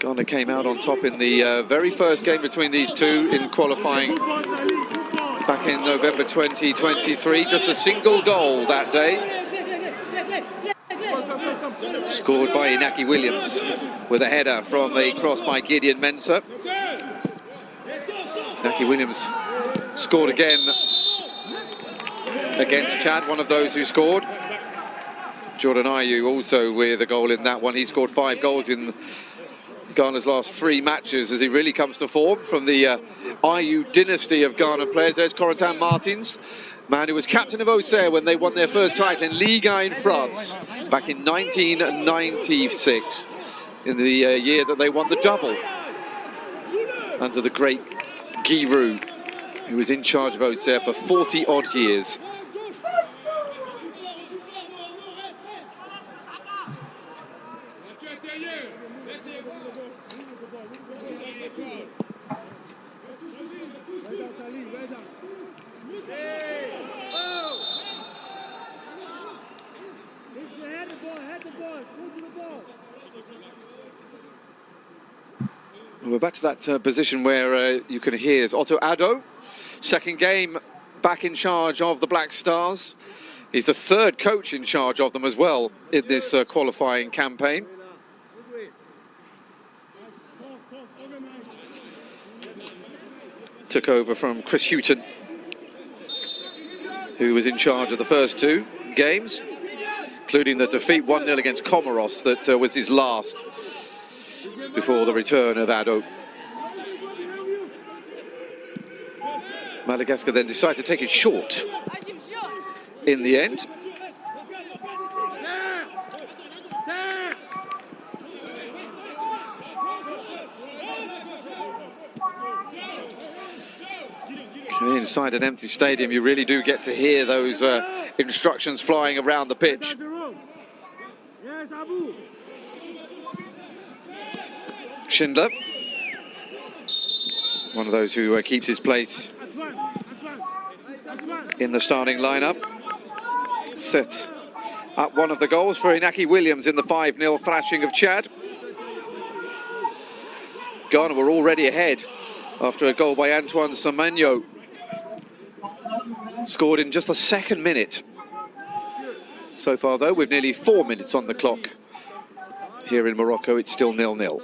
Ghana came out on top in the very first game between these two in qualifying back in November 2023. Just a single goal that day, scored by Inaki Williams with a header from the cross by Gideon Mensah. Inaki Williams scored again against Chad, one of those who scored. Jordan Ayew also with a goal in that one. He scored 5 goals in Ghana's last 3 matches as he really comes to form from the Ayew dynasty of Ghana players. There's Corentin Martins, man who was captain of Auxerre when they won their first title in Liga in France back in 1996, in the year that they won the double under the great Giroud, who was in charge of Auxerre for 40-odd years. We're back to that position where you can hear Otto Addo, second game back in charge of the Black Stars. He's the 3rd coach in charge of them as well in this qualifying campaign. Took over from Chris Hughton, who was in charge of the first 2 games, including the defeat 1-0 against Comoros that was his last before the return of Addo. Madagascar then decided to take it short in the end. Inside an empty stadium, you really do get to hear those instructions flying around the pitch. Schindler, one of those who keeps his place in the starting lineup, set up one of the goals for Inaki Williams in the 5-0 thrashing of Chad. Ghana were already ahead after a goal by Antoine Semenyo, scored in just the 2nd minute. So far, though, with nearly 4 minutes on the clock here in Morocco, it's still 0-0.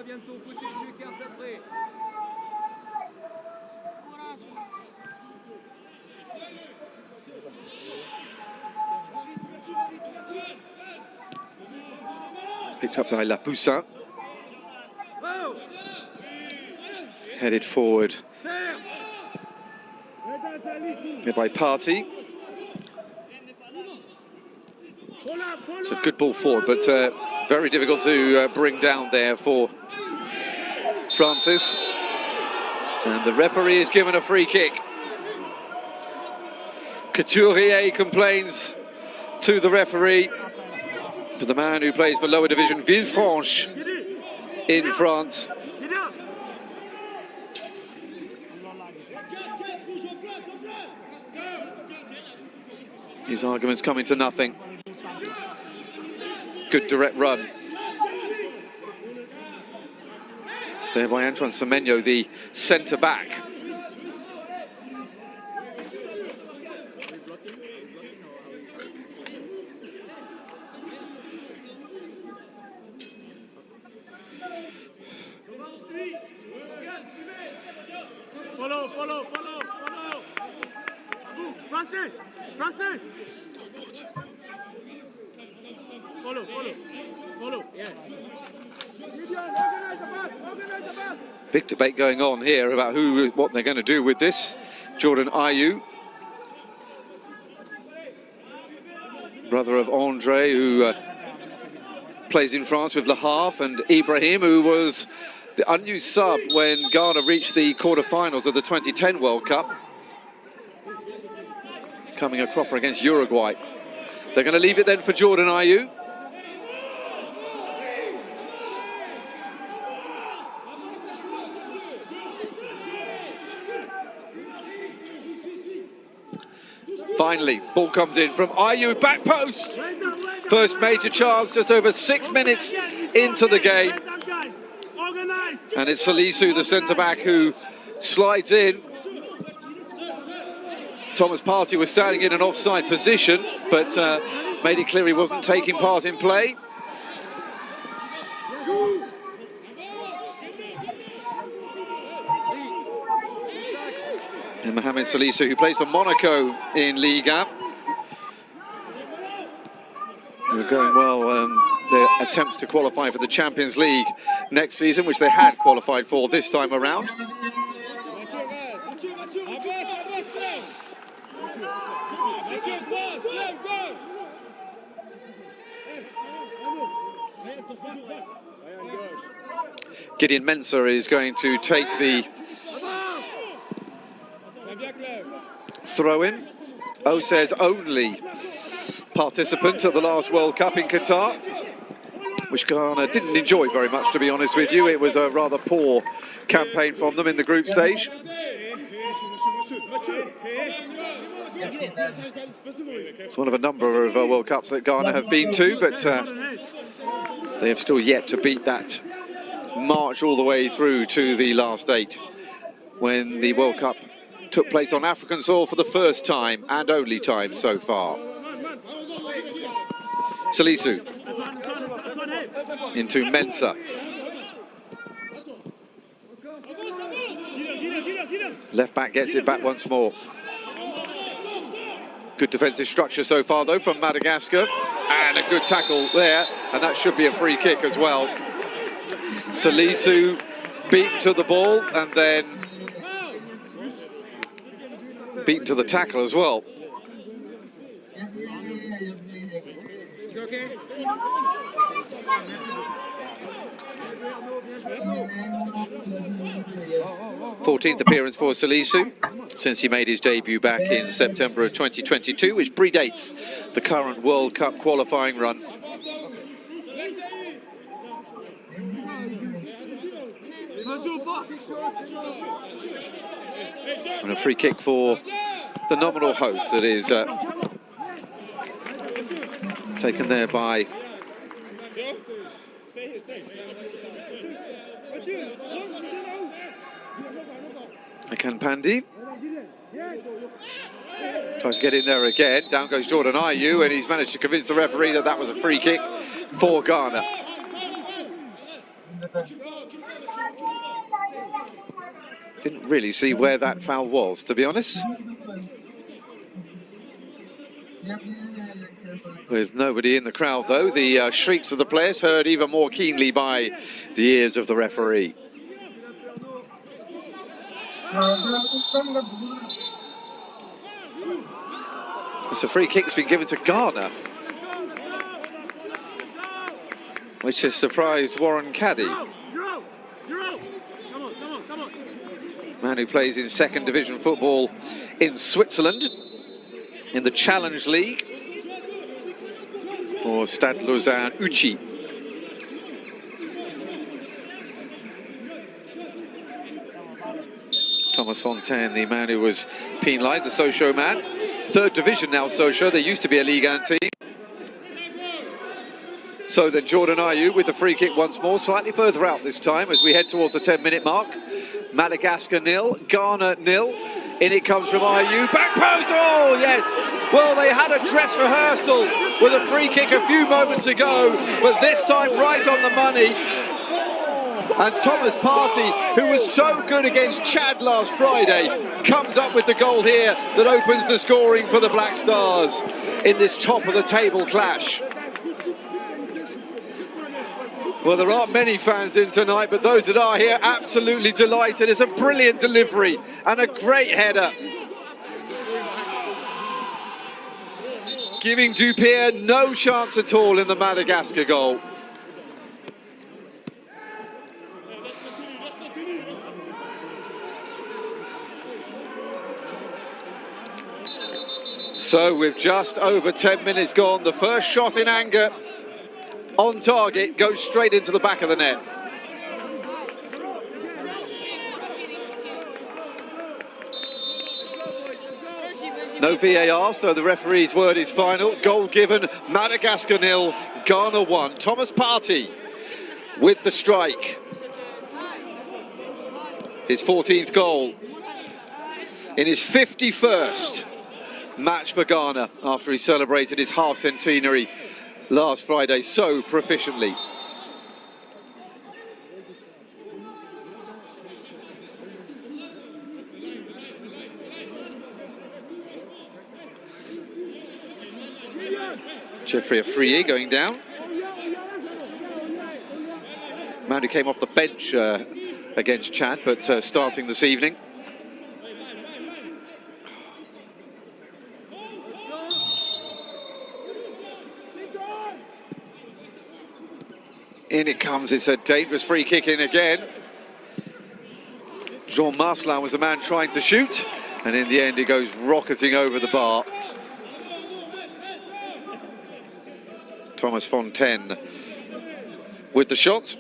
Picked up by Lapoussin. Headed forward by Party. It's a good ball forward, but very difficult to bring down there for Francis. And the referee is given a free kick. Couturier complains to the referee, to the man who plays for lower division Villefranche in France. His arguments coming to nothing. Good direct run there by Antoine Semenyo, the centre-back. Follow. Francis. Follow. Yes. Big debate going on here about what they're going to do with this. Jordan Ayew, brother of Andre, who plays in France with Le Havre, and Ibrahim, who was the unused sub when Ghana reached the quarter-finals of the 2010 World Cup, coming a cropper against Uruguay. They're going to leave it then for Jordan Ayew. Finally, ball comes in from Ayew, back post. First major chance, just over 6 minutes into the game. And it's Salisu, the centre-back, who slides in. Thomas Partey was standing in an offside position, but made it clear he wasn't taking part in play. And Mohamed Salisu, who plays for Monaco in Liga. Who are going well, their attempts to qualify for the Champions League next season, which they had qualified for this time around. Gideon Mensah is going to take the throw-in. Says only participant at the last World Cup in Qatar, which Ghana didn't enjoy very much, to be honest with you. It was a rather poor campaign from them in the group stage. It's one of a number of World Cups that Ghana have been to, but they have still yet to beat that march all the way through to the last 8, when the World Cup took place on African soil for the first time and only time so far. Salisu into Mensah. Left back gets it back once more. Good defensive structure so far, though, from Madagascar. And a good tackle there, and that should be a free kick as well. Salisu beaten to the ball and then beaten to the tackle as well. Okay. 14th appearance for Salisu since he made his debut back in September of 2022, which predates the current World Cup qualifying run. And a free kick for the nominal host that is taken there by Akanpandi. Tries to get in there again. Down goes Jordan Ayew, and he's managed to convince the referee that that was a free kick for Ghana. Didn't really see where that foul was, to be honest. With nobody in the crowd, though, the shrieks of the players heard even more keenly by the ears of the referee. It's a free kick that's been given to Ghana, which has surprised Warren Caddy, man who plays in second division football in Switzerland in the Challenge League for Stade Lausanne Uchi. Thomas Fontaine, the man who was penalised, the Sochaux man. Third division now, Sochaux. They used to be a Ligue 1 team. So then Jordan Ayew with the free kick once more, slightly further out this time as we head towards the 10-minute mark. Madagascar 0, Ghana 0. In it comes from Ayew. Back post! Oh, yes! Well, they had a dress rehearsal with a free kick a few moments ago, but this time right on the money. And Thomas Partey, who was so good against Chad last Friday, comes up with the goal here that opens the scoring for the Black Stars in this top-of-the-table clash. Well, there aren't many fans in tonight, but those that are here absolutely delighted. It's a brilliant delivery and a great header, giving Dupierre no chance at all in the Madagascar goal. So with just over 10 minutes gone, the first shot in anger on target goes straight into the back of the net. No VAR, so the referee's word is final. Goal given, Madagascar 0, Ghana 1. Thomas Partey with the strike. His 14th goal in his 51st match for Ghana after he celebrated his half-centenary last Friday so proficiently. Jeffrey Afriye going down. Man who came off the bench against Chad, but starting this evening. In it comes, it's a dangerous free kick in again. Jean Marcelin was the man trying to shoot, and in the end he goes rocketing over the bar. Thomas Fontaine with the shot.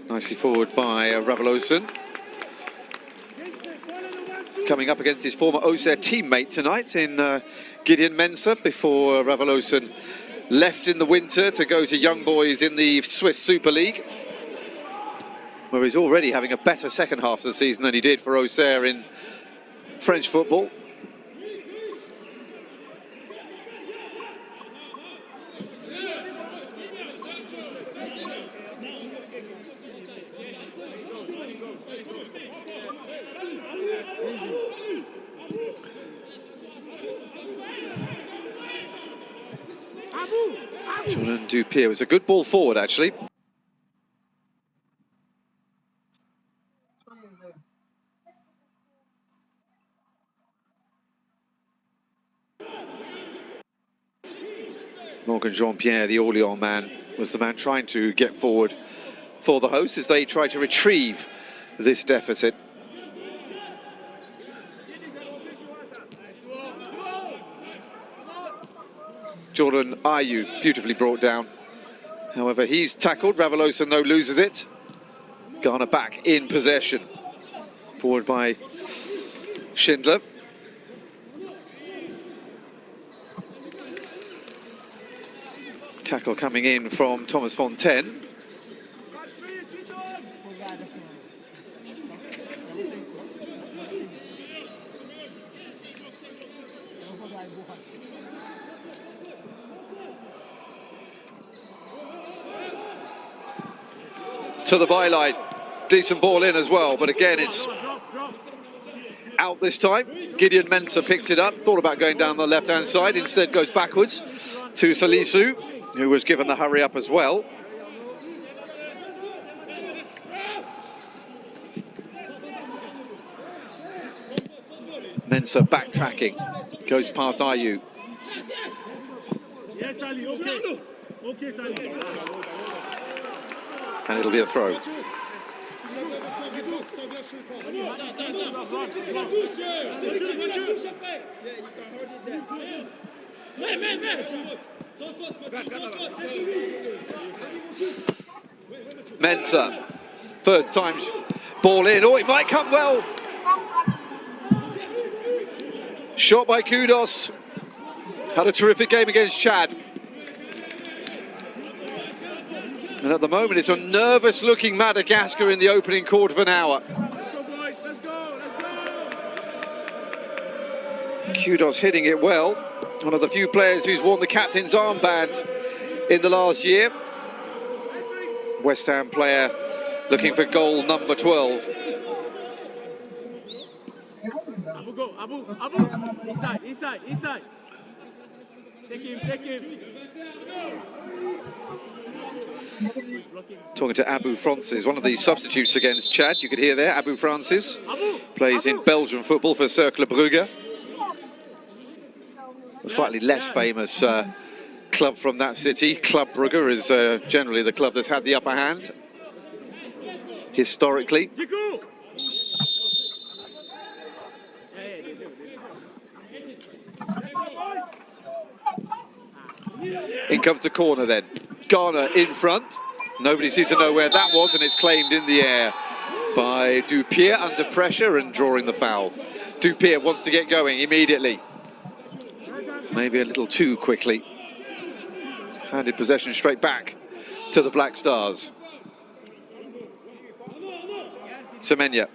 Nicely forward by Ravalosan. Coming up against his former Auxerre teammate tonight in Gideon Mensah, before Ravalosan left in the winter to go to young boys in the Swiss Super League, where he's already having a better second half of the season than he did for Auxerre in French football. Jordan Dupier was a good ball forward, actually. Morgan Jean-Pierre, the Orléans man, was the man trying to get forward for the hosts as they try to retrieve this deficit. Jordan Ayew beautifully brought down. However, he's tackled. Ravalosan, though, loses it. Ghana back in possession. Forward by Schindler. Tackle coming in from Thomas Fontaine. To the byline, decent ball in as well, but again it's out this time. Gideon Mensah picks it up, thought about going down the left-hand side, instead goes backwards to Salisu, who was given the hurry up as well. Mensah backtracking, goes past Ayew. And it'll be a throw. Mensah, first time ball in. Oh, it might come well. Shot by Kudos. Had a terrific game against Chad. And at the moment, it's a nervous-looking Madagascar in the opening quarter of an hour. Kudos hitting it well. One of the few players who's worn the captain's armband in the last year. West Ham player looking for goal number 12. Abu, go. Abu. Inside. Take him. Talking to Abu Francis, one of the substitutes against Chad. You could hear there, Abu Francis plays in Belgian football for Cercle Brugge. A slightly less famous club from that city. Club Brugge is generally the club that's had the upper hand historically. In comes the corner then. Ghana in front. Nobody seemed to know where that was, and it's claimed in the air by Dupier under pressure and drawing the foul. Dupier wants to get going immediately. Maybe a little too quickly. He's handed possession straight back to the Black Stars. Semenya.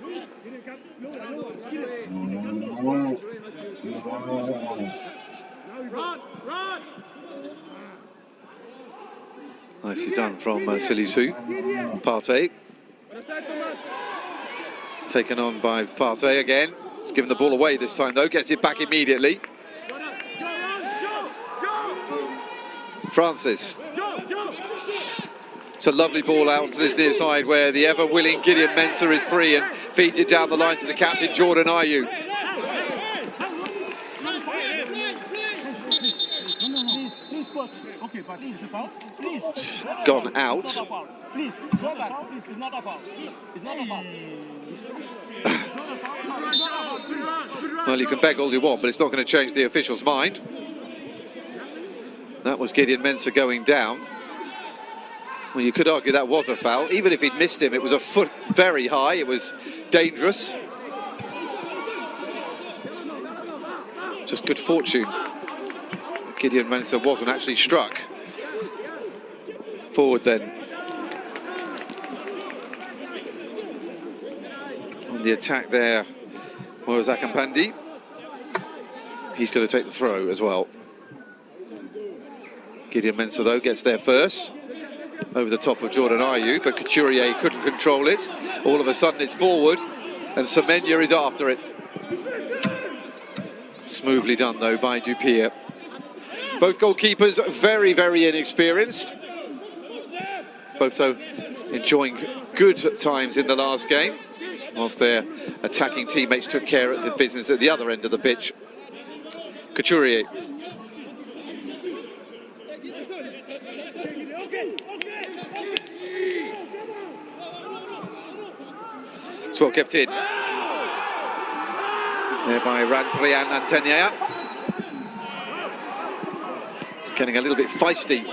Nicely done from Silisu. Partey. Taken on by Partey again. He's given the ball away this time though, gets it back immediately. Francis. It's a lovely ball out to this near side where the ever-willing Gideon Mensah is free and feeds it down the line to the captain, Jordan Ayew. Gone out. Well, you can beg all you want, but it's not going to change the official's mind. That was Gideon Mensah going down. Well, you could argue that was a foul. Even if he'd missed him, it was a foot very high. It was dangerous. Just good fortune. Gideon Mensah wasn't actually struck. Forward then. On the attack there was Akampandi. He's going to take the throw as well. Gideon Mensah, though, gets there first. Over the top of Jordan Ayew, but Couturier couldn't control it. All of a sudden it's forward, and Semenya is after it. Smoothly done, though, by Dupier. Both goalkeepers very, very inexperienced. Both, though, enjoying good times in the last game, whilst their attacking teammates took care of the business at the other end of the pitch. Couturier. It's well kept in. There by Randrian Antenia. It's getting a little bit feisty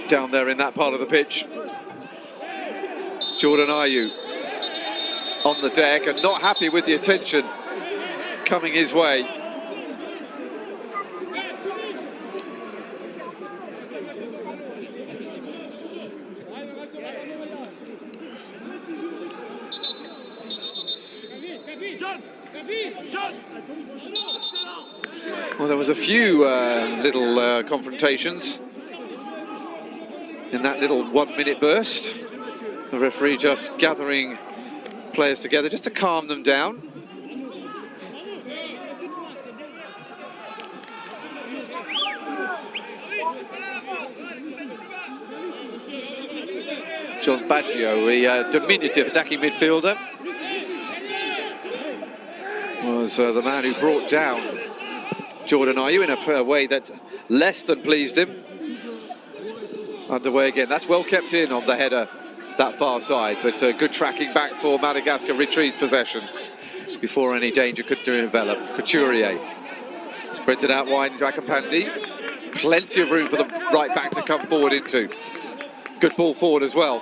down there in that part of the pitch. Jordan Ayew on the deck and not happy with the attention coming his way. Well, there was a few little confrontations in that little 1-minute burst. The referee just gathering players together just to calm them down. John Baggio, a diminutive attacking midfielder, was the man who brought down Jordan Ayew in a way that less than pleased him. Underway again. That's well kept in on the header, that far side, but good tracking back for Madagascar, retrieves possession before any danger could develop. Couturier sprinted out wide into Akampandi. Plenty of room for the right back to come forward into. Good ball forward as well.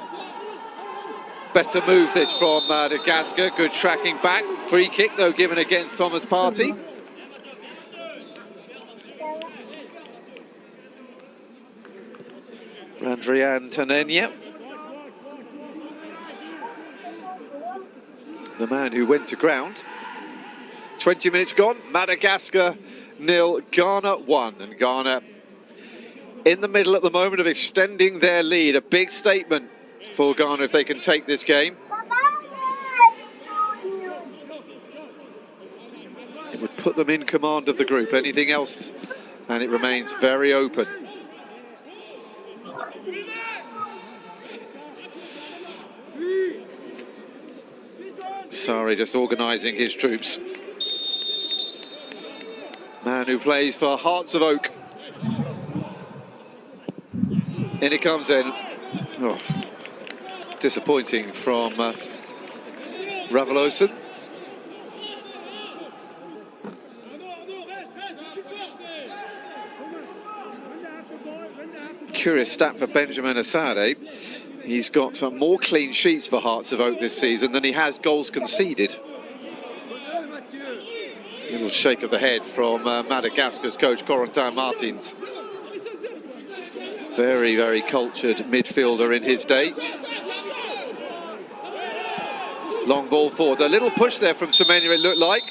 Better move this from Madagascar. Good tracking back. Free kick, though, given against Thomas Partey. Randrian Tanenia, the man who went to ground. 20 minutes gone. Madagascar 0, Ghana 1. And Ghana in the middle at the moment of extending their lead. A big statement for Ghana if they can take this game. It would put them in command of the group. Anything else and it remains very open. Sarri just organising his troops. Man who plays for Hearts of Oak. In it comes then. Oh, disappointing from Raveloson. Curious stat for Benjamin Asade. He's got some more clean sheets for Hearts of Oak this season than he has goals conceded. Little shake of the head from Madagascar's coach, Corentin Martins. Very, very cultured midfielder in his day. Long ball forward. A little push there from Semenya, it looked like,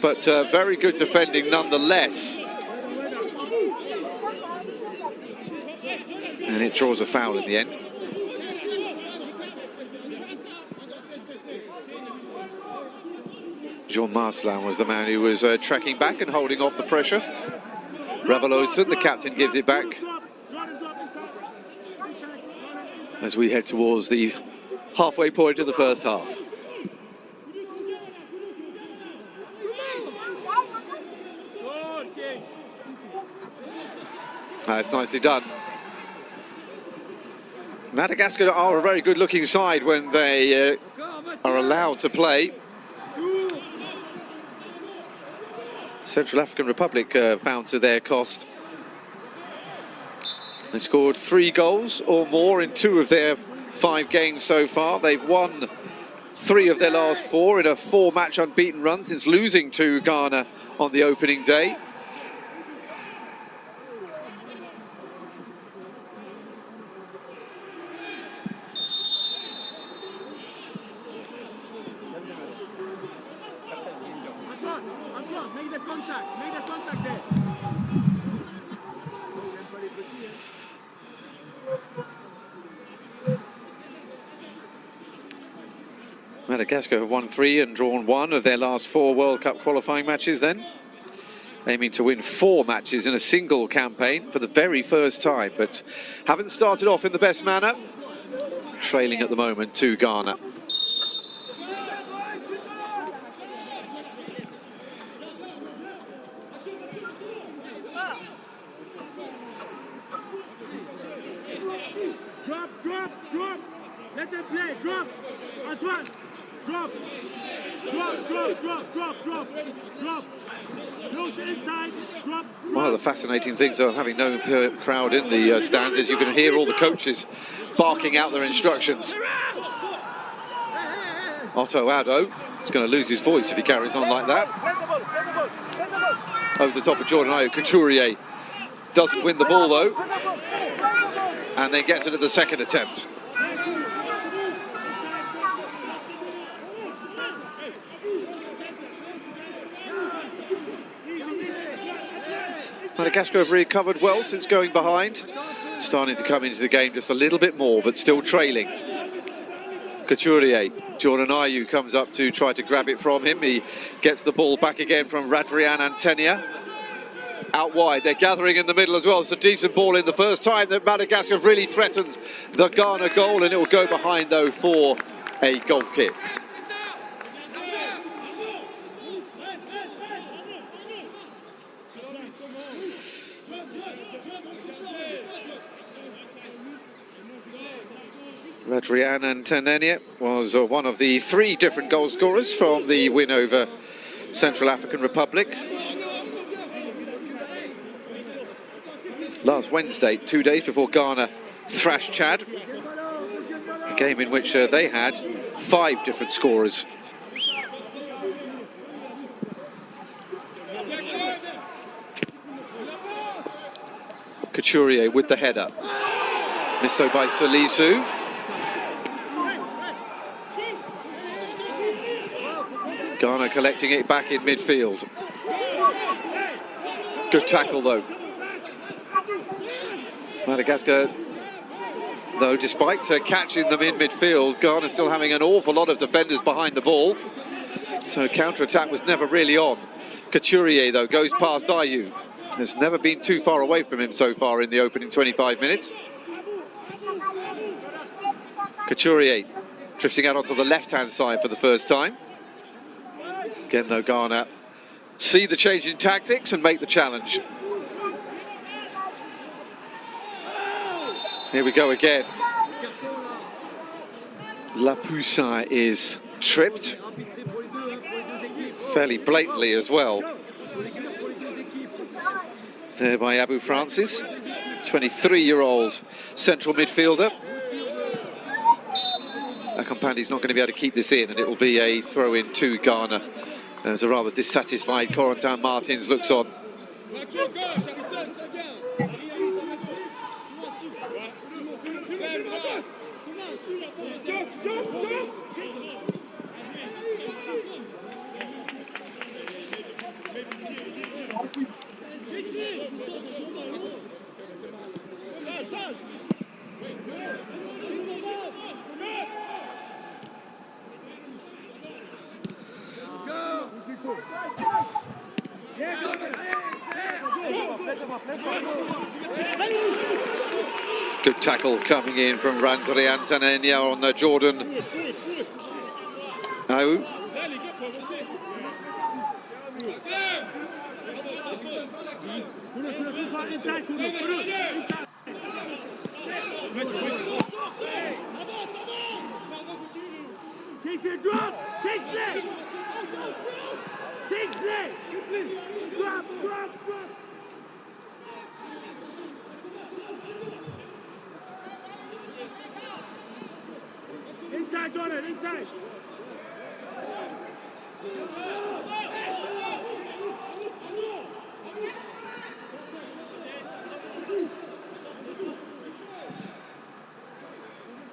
but very good defending nonetheless. And it draws a foul in the end. John Marslan was the man who was tracking back and holding off the pressure. Reveloson, the captain, gives it back as we head towards the halfway point of the first half. That's nicely done. Madagascar are a very good-looking side when they are allowed to play. Central African Republic found to their cost. They scored 3 goals or more in 2 of their 5 games so far. They've won 3 of their last 4 in a 4-match unbeaten run since losing to Ghana on the opening day. Make the contact there. Madagascar have won 3 and drawn 1 of their last 4 World Cup qualifying matches then. Aiming to win 4 matches in a single campaign for the very first time, but haven't started off in the best manner. Trailing at the moment to Ghana. Drop. Let them play. Drop. Antoine. Drop. Close inside. Drop. One of the fascinating things of having no crowd in the stands is you can hear all the coaches barking out their instructions. Otto Addo is going to lose his voice if he carries on like that. Over the top of Jordan Ayew. Couturier doesn't win the ball though, and then gets it at the second attempt. Madagascar have recovered well since going behind. Starting to come into the game just a little bit more, but still trailing. Couturier, Jordan Ayew comes up to try to grab it from him. He gets the ball back again from Radrian Antenia. Out wide, they're gathering in the middle as well. It's a decent ball in the first time that Madagascar have really threatened the Ghana goal, and it will go behind though for a goal kick. Radrian Antenia was one of the 3 different goal scorers from the win over Central African Republic last Wednesday, 2 days before Ghana thrashed Chad. A game in which they had 5 different scorers. Couturier with the header. Missed though by Salisu. Ghana collecting it back in midfield. Good tackle though. Madagascar, though, despite catching them in midfield, Ghana still having an awful lot of defenders behind the ball. So counter-attack was never really on. Couturier, though, goes past Ayew. Has never been too far away from him so far in the opening 25 minutes. Couturier drifting out onto the left-hand side for the first time. Again, though, Ghana see the change in tactics and make the challenge. Here we go again. Lapoussin is tripped. Fairly blatantly as well. There by Abu Francis, 23-year-old central midfielder. Akampandi's not going to be able to keep this in, and it will be a throw-in to Ghana. There's a rather dissatisfied Corentin Martins looks on. Good tackle coming in from Randri Antanenia on Jordan Ayew. Take the drop! Take it! Take it! Drop! Inside, Jordan, inside!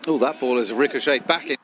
Oh, that ball has ricocheted back in.